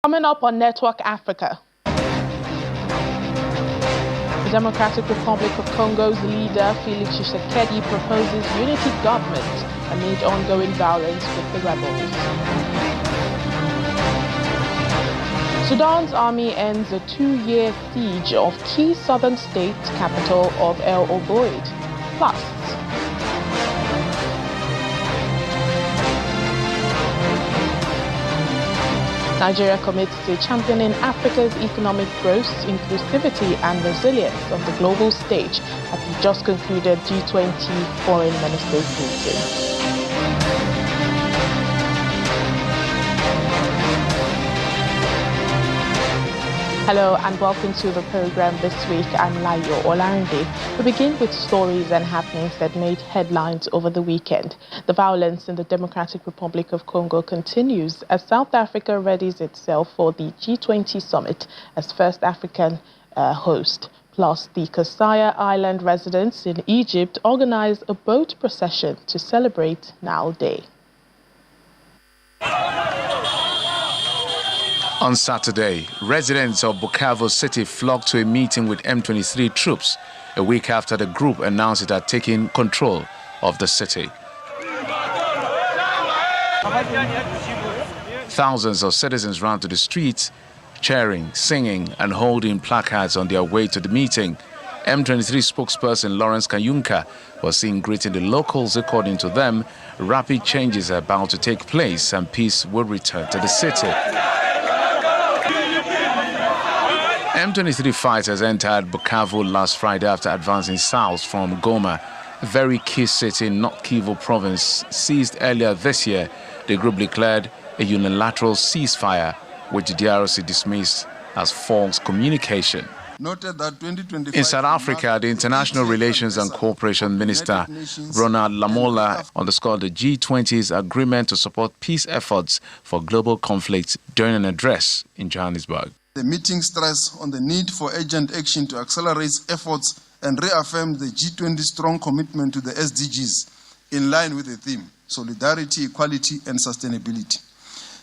Coming up on Network Africa, the Democratic Republic of Congo's leader Felix Tshisekedi proposes unity government amid ongoing violence with the rebels. Sudan's army ends a 2-year siege of key southern state capital of El Obeid. Plus, Nigeria commits to championing Africa's economic growth, inclusivity and resilience on the global stage at the just concluded G20 Foreign Ministers meeting. Hello and welcome to the program this week. I'm Layo Olarinde. We begin with stories and happenings that made headlines over the weekend. The violence in the Democratic Republic of Congo continues as South Africa readies itself for the G20 summit as first African host. Plus, the Kasai Island residents in Egypt organized a boat procession to celebrate Nile Day. On Saturday, residents of Bukavu City flocked to a meeting with M23 troops a week after the group announced it had taken control of the city. Thousands of citizens ran to the streets, cheering, singing, and holding placards on their way to the meeting. M23 spokesperson Lawrence Kayunka was seen greeting the locals. According to them, rapid changes are about to take place and peace will return to the city. M23 fighters entered Bukavu last Friday after advancing south from Goma, a very key city in North Kivu province. Seized earlier this year, the group declared a unilateral ceasefire, which the DRC dismissed as false communication. In South Africa, the International Relations and Cooperation Minister, Ronald Lamola, underscored the G20's agreement to support peace efforts for global conflicts during an address in Johannesburg. The meeting stressed on the need for urgent action to accelerate efforts and reaffirm the G20's strong commitment to the SDGs in line with the theme, solidarity, equality and sustainability.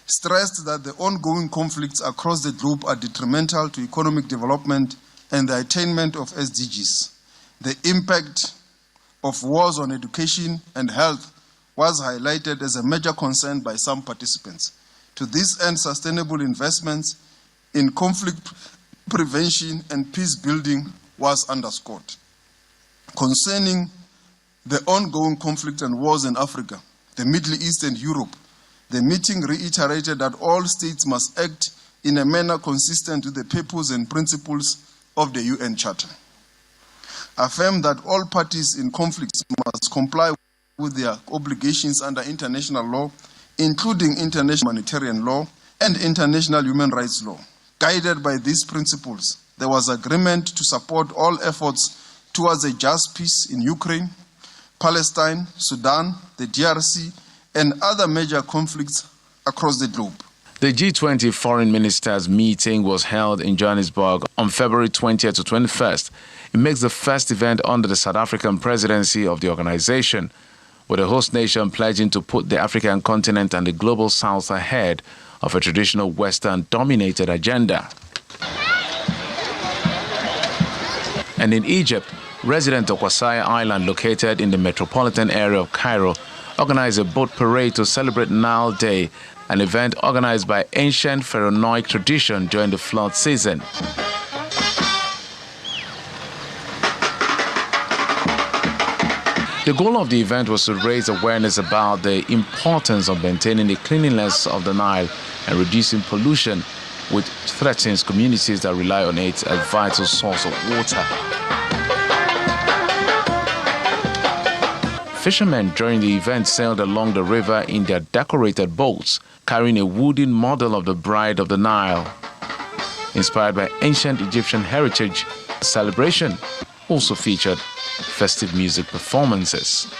Stressed that the ongoing conflicts across the globe are detrimental to economic development and the attainment of SDGs. The impact of wars on education and health was highlighted as a major concern by some participants. To this end, sustainable investments in conflict prevention and peace building was underscored. Concerning the ongoing conflict and wars in Africa, the Middle East and Europe, the meeting reiterated that all states must act in a manner consistent with the purpose and principles of the UN Charter. Affirmed that all parties in conflicts must comply with their obligations under international law, including international humanitarian law and international human rights law. Guided by these principles, there was agreement to support all efforts towards a just peace in Ukraine, Palestine, Sudan, the DRC, and other major conflicts across the globe. The G20 Foreign Ministers meeting was held in Johannesburg on February 20th to 21st. It makes the first event under the South African presidency of the organization, with the host nation pledging to put the African continent and the global south ahead of a traditional Western-dominated agenda. And in Egypt, residents of Kasai Island, located in the metropolitan area of Cairo, organized a boat parade to celebrate Nile Day, an event organized by ancient pharaonic tradition during the flood season. The goal of the event was to raise awareness about the importance of maintaining the cleanliness of the Nile and reducing pollution, which threatens communities that rely on it as a vital source of water. Fishermen during the event sailed along the river in their decorated boats, carrying a wooden model of the Bride of the Nile. Inspired by ancient Egyptian heritage, the celebration also featured festive music performances.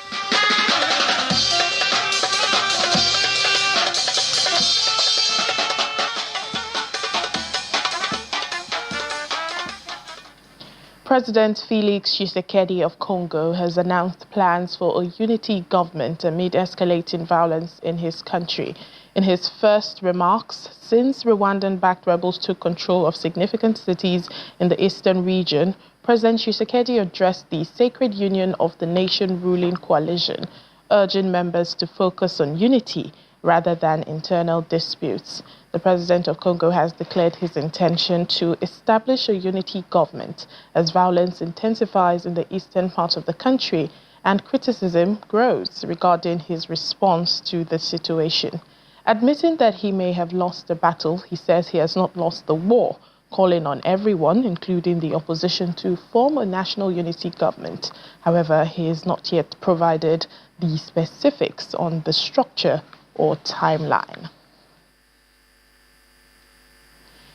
President Felix Tshisekedi of Congo has announced plans for a unity government amid escalating violence in his country. In his first remarks, since Rwandan-backed rebels took control of significant cities in the eastern region, President Tshisekedi addressed the Sacred Union of the nation ruling coalition, urging members to focus on unity rather than internal disputes. The president of Congo has declared his intention to establish a unity government as violence intensifies in the eastern part of the country and criticism grows regarding his response to the situation. Admitting that he may have lost the battle, he says he has not lost the war, calling on everyone, including the opposition, to form a national unity government. However, he has not yet provided the specifics on the structure or timeline.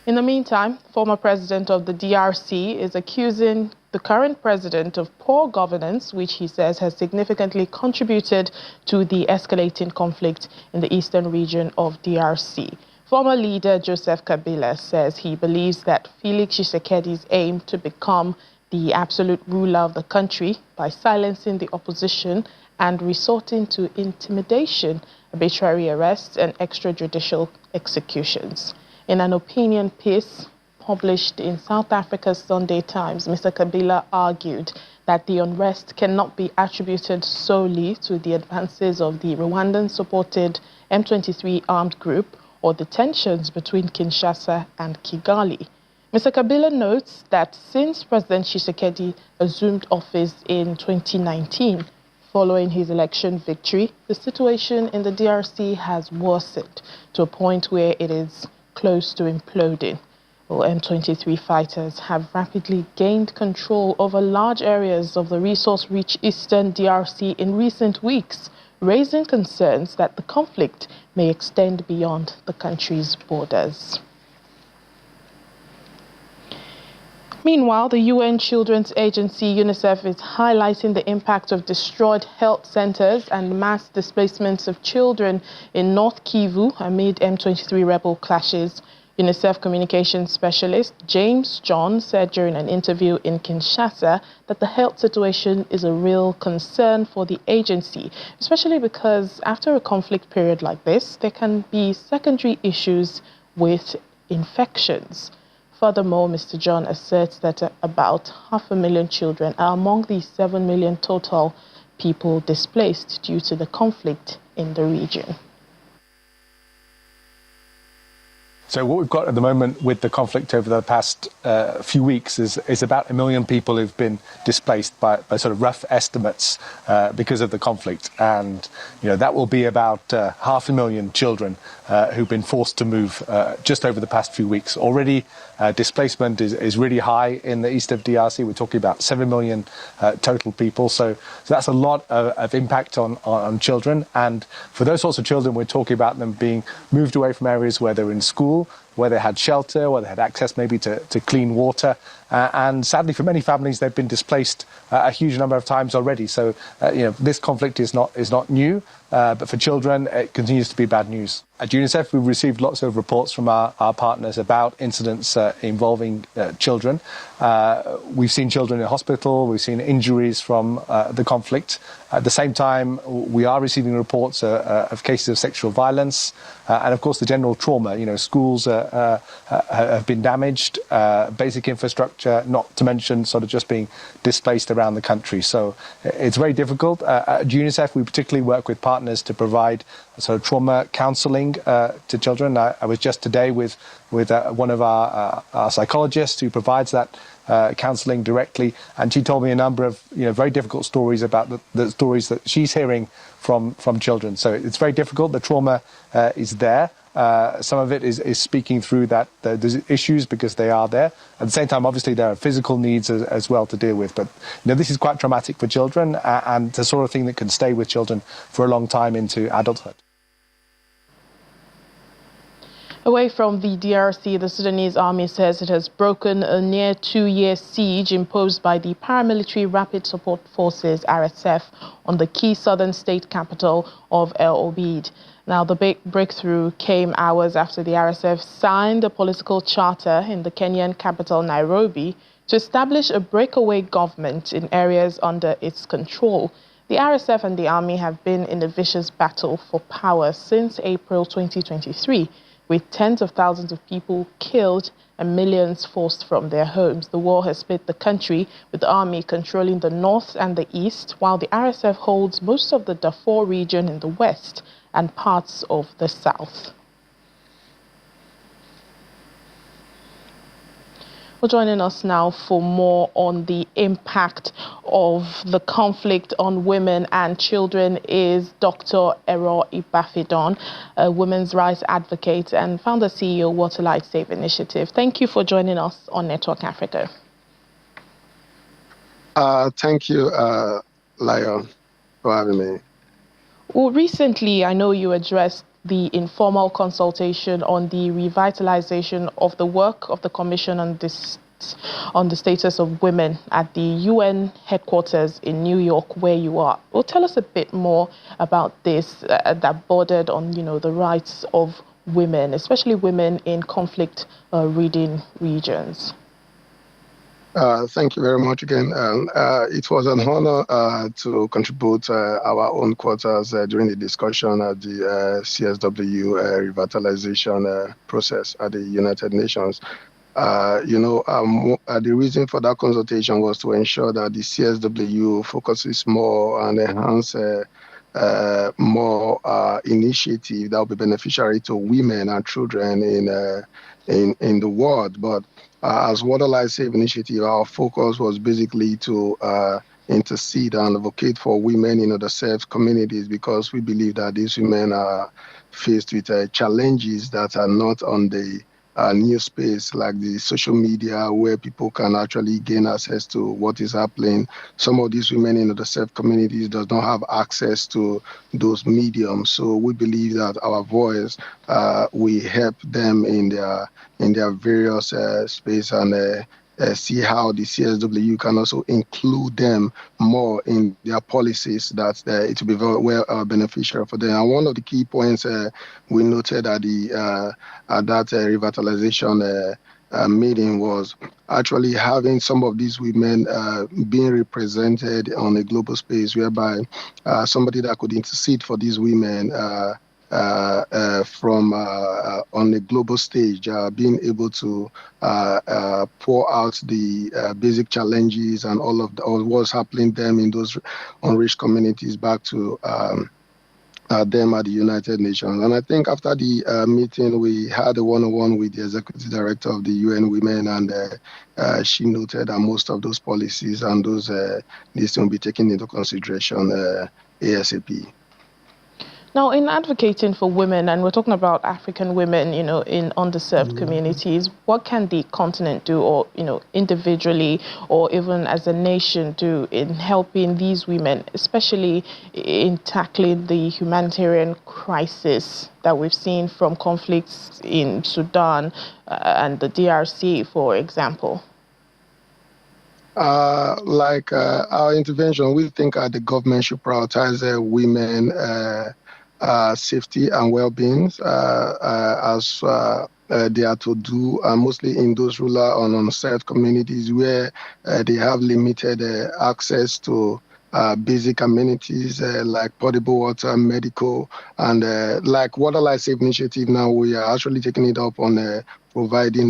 In the meantime, former president of the DRC is accusing the current president of poor governance, which he says has significantly contributed to the escalating conflict in the eastern region of DRC. Former leader Joseph Kabila says he believes that Felix Tshisekedi's aim to become the absolute ruler of the country by silencing the opposition and resorting to intimidation, arbitrary arrests and extrajudicial executions. In an opinion piece published in South Africa's Sunday Times, Mr. Kabila argued that the unrest cannot be attributed solely to the advances of the Rwandan-supported M23 armed group or the tensions between Kinshasa and Kigali. Mr. Kabila notes that since President Tshisekedi assumed office in 2019, following his election victory, the situation in the DRC has worsened to a point where it is close to imploding. Well, M23 fighters have rapidly gained control over large areas of the resource-rich eastern DRC in recent weeks, raising concerns that the conflict may extend beyond the country's borders. Meanwhile, the UN Children's Agency, UNICEF, is highlighting the impact of destroyed health centers and mass displacements of children in North Kivu amid M23 rebel clashes. UNICEF communications specialist James John said during an interview in Kinshasa that the health situation is a real concern for the agency, especially because after a conflict period like this, there can be secondary issues with infections. Furthermore, Mr. John asserts that about 500,000 children are among the 7 million total people displaced due to the conflict in the region. So what we've got at the moment with the conflict over the past few weeks is about 1 million people who've been displaced by sort of rough estimates because of the conflict. And, you know, that will be about 500,000 children who've been forced to move just over the past few weeks. Already, displacement is really high in the east of DRC. We're talking about 7 million total people. So that's a lot of impact on children. And for those sorts of children, we're talking about them being moved away from areas where they're in school, where they had shelter, where they had access maybe to clean water. And sadly, for many families, they've been displaced a huge number of times already. So, you know, this conflict is not new, but for children, it continues to be bad news. At UNICEF, we've received lots of reports from our partners about incidents involving children. We've seen children in hospital, we've seen injuries from the conflict. At the same time, we are receiving reports of cases of sexual violence and, of course, the general trauma. You know, schools have been damaged, basic infrastructure, not to mention sort of just being displaced around the country. So it's very difficult. At UNICEF, we particularly work with partners to provide sort of trauma counselling to children. I was just today with one of our psychologists who provides that counselling directly, and she told me a number of very difficult stories about the stories that she's hearing from children. So it's very difficult. The trauma is there. Some of it is speaking through that there's issues because they are there. At the same time, obviously, there are physical needs as well to deal with. But this is quite traumatic for children and the sort of thing that can stay with children for a long time into adulthood. Away from the DRC, the Sudanese army says it has broken a near 2-year siege imposed by the paramilitary Rapid Support Forces, RSF, on the key southern state capital of El Obeid. Now, the big breakthrough came hours after the RSF signed a political charter in the Kenyan capital, Nairobi, to establish a breakaway government in areas under its control. The RSF and the army have been in a vicious battle for power since April 2023, with tens of thousands of people killed and millions forced from their homes. The war has split the country, with the army controlling the north and the east, while the RSF holds most of the Darfur region in the west and parts of the south. Well, joining us now for more on the impact of the conflict on women and children is Dr. Ero Ibafidon, a women's rights advocate and founder CEO Water Light Save Initiative. Thank you for joining us on Network Africa. Thank you, Lion, for having me. Well, recently, I know you addressed the informal consultation on the revitalization of the work of the Commission on the Status of Women at the UN headquarters in New York, where you are. Well, tell us a bit more about this that bordered on, the rights of women, especially women in conflict-ridden regions. Thank you very much again. It was an honor to contribute our own quarters during the discussion at the CSW revitalization process at the United Nations. The reason for that consultation was to ensure that the CSW focuses more and enhance more initiative that will be beneficiary to women and children in the world. But as Water Light Save Initiative, our focus was basically to intercede and advocate for women in underserved communities, because we believe that these women are faced with challenges that are not on the new space, like the social media, where people can actually gain access to what is happening. Some of these women in the underserved communities does not have access to those mediums. So we believe that our voice will help them in their various space, and see how the CSW can also include them more in their policies, that it will be very well beneficial for them. And one of the key points we noted at that revitalization meeting was actually having some of these women being represented on a global space, whereby somebody that could intercede for these women from on a global stage, being able to pour out the basic challenges and all what's happening them in those unreached communities back to them at the United Nations. And I think after the meeting, we had a one-on-one with the executive director of the UN Women, and she noted that most of those policies and those needs to be taken into consideration ASAP. Now, in advocating for women, and we're talking about African women, in underserved communities, what can the continent do, or, individually, or even as a nation do in helping these women, especially in tackling the humanitarian crisis that we've seen from conflicts in Sudan and the DRC, for example? Our intervention, we think the government should prioritize women safety and well-being as they are to do, mostly in those rural and unserved communities where they have limited access to basic amenities like potable water, medical, and like Water Light Save Initiative. Now we are actually taking it up on providing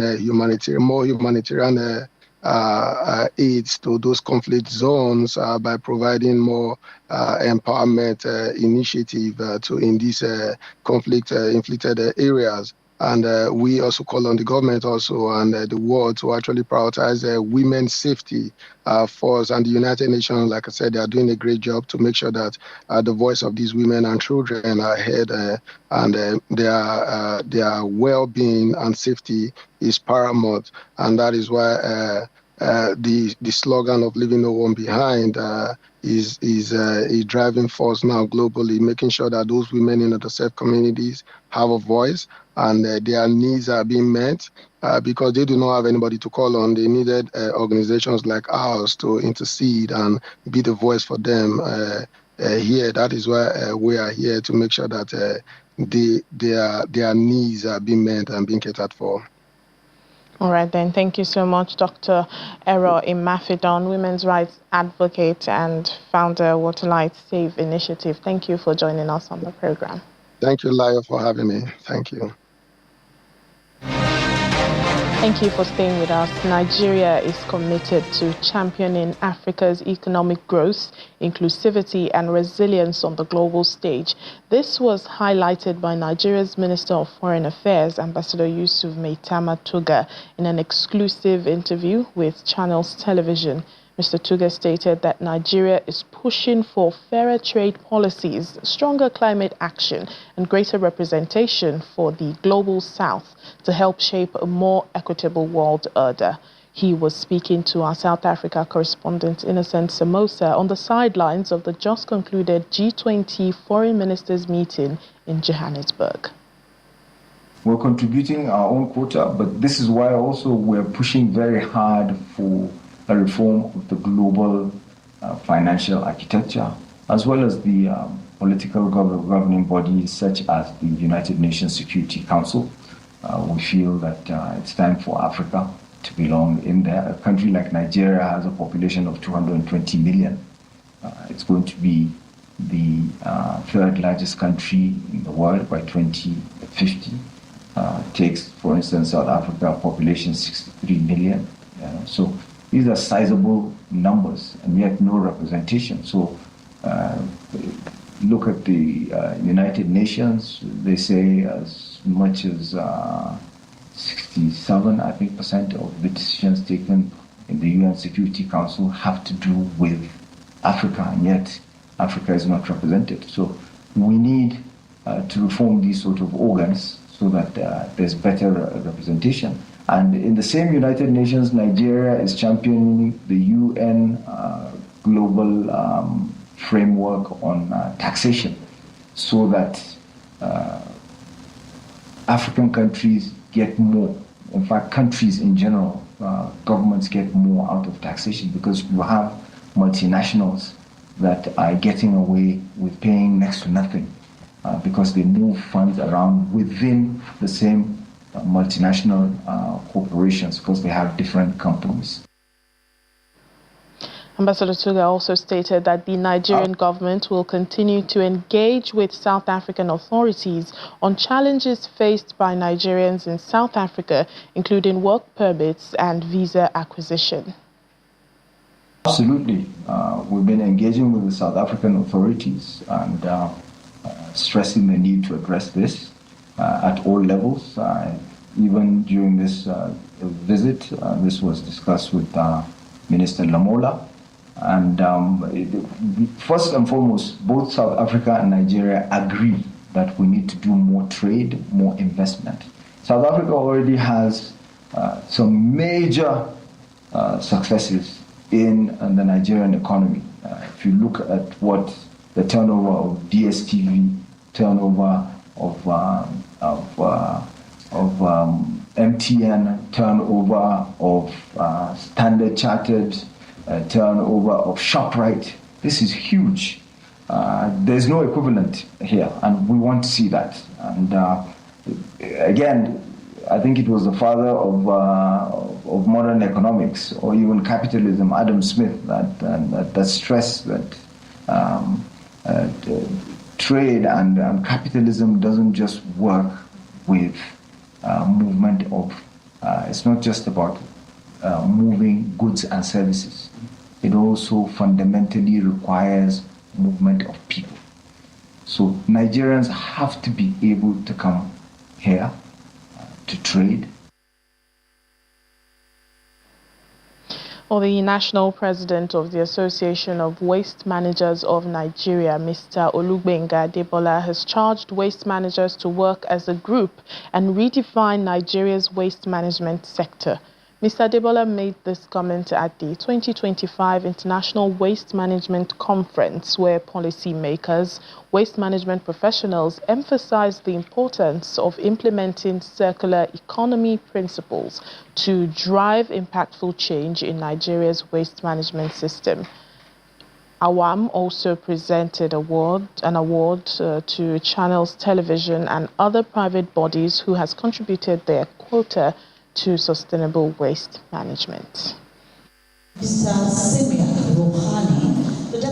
more humanitarian aids to those conflict zones by providing more empowerment initiative in these conflict inflicted areas. And we also call on the government also and the world to actually prioritize women's safety for us. And the United Nations, like I said, they are doing a great job to make sure that the voice of these women and children are heard, and their well-being and safety is paramount. And that is why the slogan of leaving no one behind is a driving force now globally, making sure that those women in underserved communities have a voice and their needs are being met, because they do not have anybody to call on. They needed organizations like ours to intercede and be the voice for them here. That is why we are here, to make sure that their needs are being met and being catered for. All right, then. Thank you so much, Dr. Ero Imafidon, women's rights advocate and founder, Waterlight Save Initiative. Thank you for joining us on the program. Thank you, Layo, for having me. Thank you. Thank you for staying with us. Nigeria is committed to championing Africa's economic growth, inclusivity and resilience on the global stage. This was highlighted by Nigeria's Minister of Foreign Affairs, Ambassador Yusuf Maitama Tuga, in an exclusive interview with Channels Television. Mr. Tuga stated that Nigeria is pushing for fairer trade policies, stronger climate action, and greater representation for the global south to help shape a more equitable world order. He was speaking to our South Africa correspondent Innocent Samosa on the sidelines of the just concluded G20 Foreign Ministers meeting in Johannesburg. We're contributing our own quota, but this is why also we're pushing very hard for a reform of the global financial architecture, as well as the political governing bodies such as the United Nations Security Council. We feel that it's time for Africa to belong in there. A country like Nigeria has a population of 220 million. It's going to be the third largest country in the world by 2050. Takes, for instance, South Africa, population 63 million. So these are sizable numbers and yet no representation. So look at the United Nations. They say as much as 67, I think, % of the decisions taken in the UN Security Council have to do with Africa, and yet Africa is not represented. So we need to reform these sort of organs so that there's better representation. And in the same United Nations, Nigeria is championing the UN global framework on taxation so that African countries get more. In fact, countries in general, governments get more out of taxation because you have multinationals that are getting away with paying next to nothing because they move funds around within the same multinational corporations because they have different companies. Ambassador Tuga also stated that the Nigerian government will continue to engage with South African authorities on challenges faced by Nigerians in South Africa, including work permits and visa acquisition. Absolutely. We've been engaging with the South African authorities and stressing the need to address this at all levels. Even during this visit, this was discussed with Minister Lamola. And first and foremost, both South Africa and Nigeria agree that we need to do more trade, more investment. South Africa already has some major successes in the Nigerian economy. If you look at what the turnover of DSTV, turnover of MTN, turnover of Standard Chartered, turnover of ShopRite. This is huge. There's no equivalent here, and we want to see that. And again, I think it was the father of modern economics, or even capitalism, Adam Smith, that stressed that trade and capitalism doesn't just work with movement of. It's not just about moving goods and services. It also fundamentally requires movement of people. So Nigerians have to be able to come here to trade. Well, the national president of the Association of Waste Managers of Nigeria, Mr. Olugbenga Debola, has charged waste managers to work as a group and redefine Nigeria's waste management sector. Mr. Debola made this comment at the 2025 International Waste Management Conference, where policymakers, waste management professionals emphasized the importance of implementing circular economy principles to drive impactful change in Nigeria's waste management system. Awam also presented an award to Channels Television and other private bodies who has contributed their quota to sustainable waste management.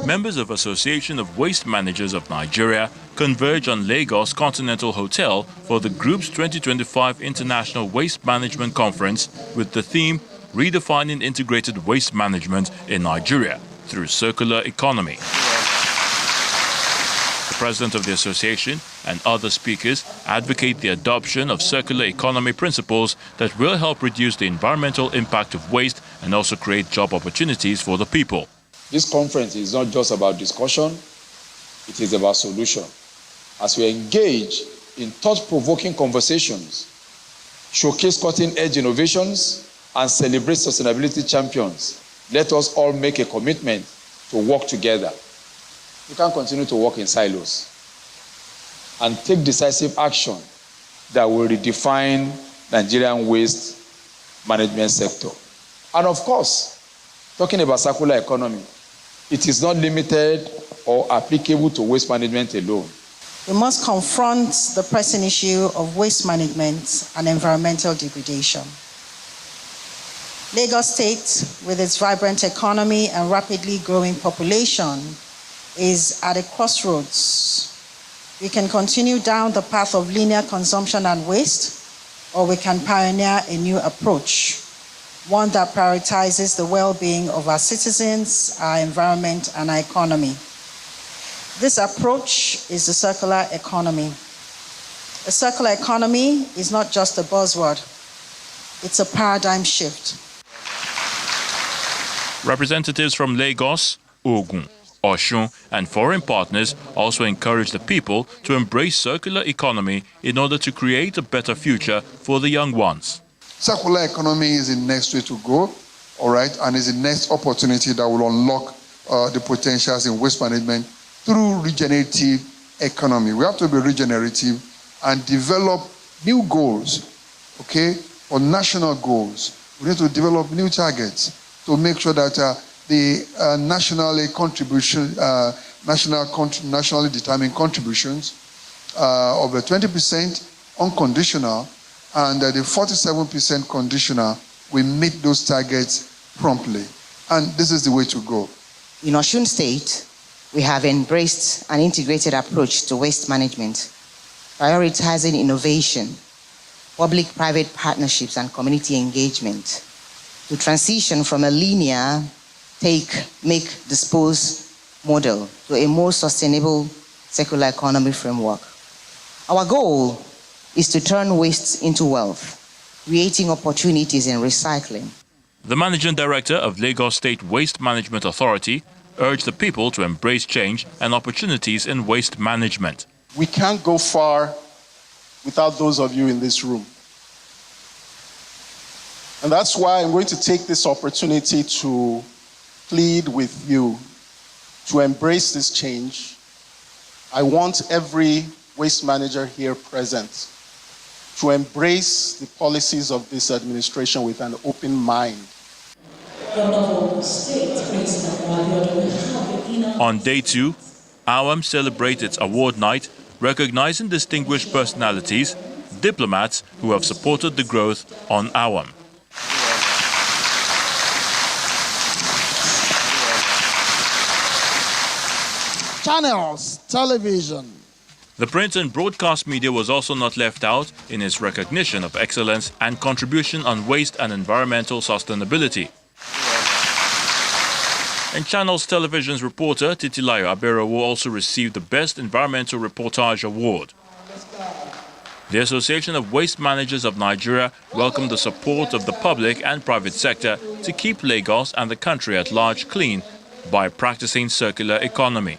Members of Association of Waste Managers of Nigeria converge on Lagos Continental Hotel for the group's 2025 International Waste Management Conference with the theme Redefining Integrated Waste Management in Nigeria through Circular Economy. The president of the association and other speakers advocate the adoption of circular economy principles that will help reduce the environmental impact of waste and also create job opportunities for the people. This conference is not just about discussion, it is about solution. As we engage in thought-provoking conversations, showcase cutting-edge innovations, and celebrate sustainability champions, let us all make a commitment to work together. We can't continue to work in silos and take decisive action that will redefine Nigerian waste management sector. And of course, talking about circular economy, it is not limited or applicable to waste management alone. We must confront the pressing issue of waste management and environmental degradation. Lagos State, with its vibrant economy and rapidly growing population, is at a crossroads. We can continue down the path of linear consumption and waste, or we can pioneer a new approach, one that prioritizes the well-being of our citizens, our environment, and our economy. This approach is the circular economy. A circular economy is not just a buzzword, it's a paradigm shift. Representatives from Lagos, Ogun, Osun, and foreign partners also encourage the people to embrace circular economy in order to create a better future for the young ones. Circular economy is the next way to go, all right, and is the next opportunity that will unlock the potentials in waste management through regenerative economy. We have to be regenerative and develop new goals, okay, or national goals. We need to develop new targets to make sure that the nationally determined contributions of the 20% unconditional and the 47% conditional, we meet those targets promptly. And this is the way to go. In Osun State, we have embraced an integrated approach to waste management, prioritizing innovation, public-private partnerships, and community engagement to transition from a linear take, make, dispose model to a more sustainable circular economy framework. Our goal is to turn waste into wealth, creating opportunities in recycling. The managing director of Lagos State Waste Management Authority urged the people to embrace change and opportunities in waste management. We can't go far without those of you in this room. And that's why I'm going to take this opportunity to plead with you to embrace this change. I want every waste manager here present to embrace the policies of this administration with an open mind. On day 2, AWAM celebrates its award night, recognizing distinguished personalities, diplomats who have supported the growth on AWAM. Channels, television. The print and broadcast media was also not left out in its recognition of excellence and contribution on waste and environmental sustainability. And Channels Television's reporter Titilayo Aberowo also received the Best Environmental Reportage Award. The Association of Waste Managers of Nigeria welcomed the support of the public and private sector to keep Lagos and the country at large clean by practicing circular economy.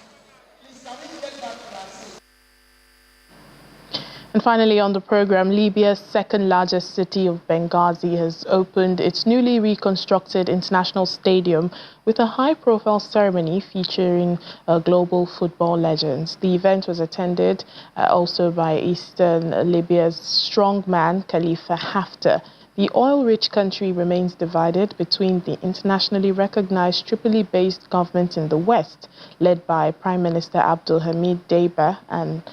And finally on the program, Libya's second largest city of Benghazi has opened its newly reconstructed international stadium with a high-profile ceremony featuring global football legends. The event was attended also by Eastern Libya's strongman Khalifa Haftar. The oil-rich country remains divided between the internationally recognized Tripoli-based government in the west, led by Prime Minister Abdul Hamid Deiba, and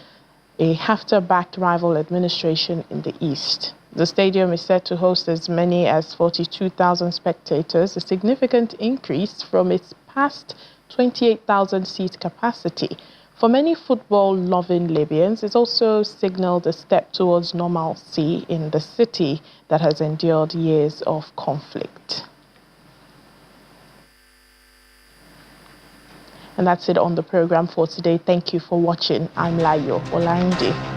a Haftar-backed rival administration in the east. The stadium is set to host as many as 42,000 spectators, a significant increase from its past 28,000 seat capacity. For many football-loving Libyans, it's also signaled a step towards normalcy in the city that has endured years of conflict. And that's it on the program for today. Thank you for watching. I'm Layo Olarinde.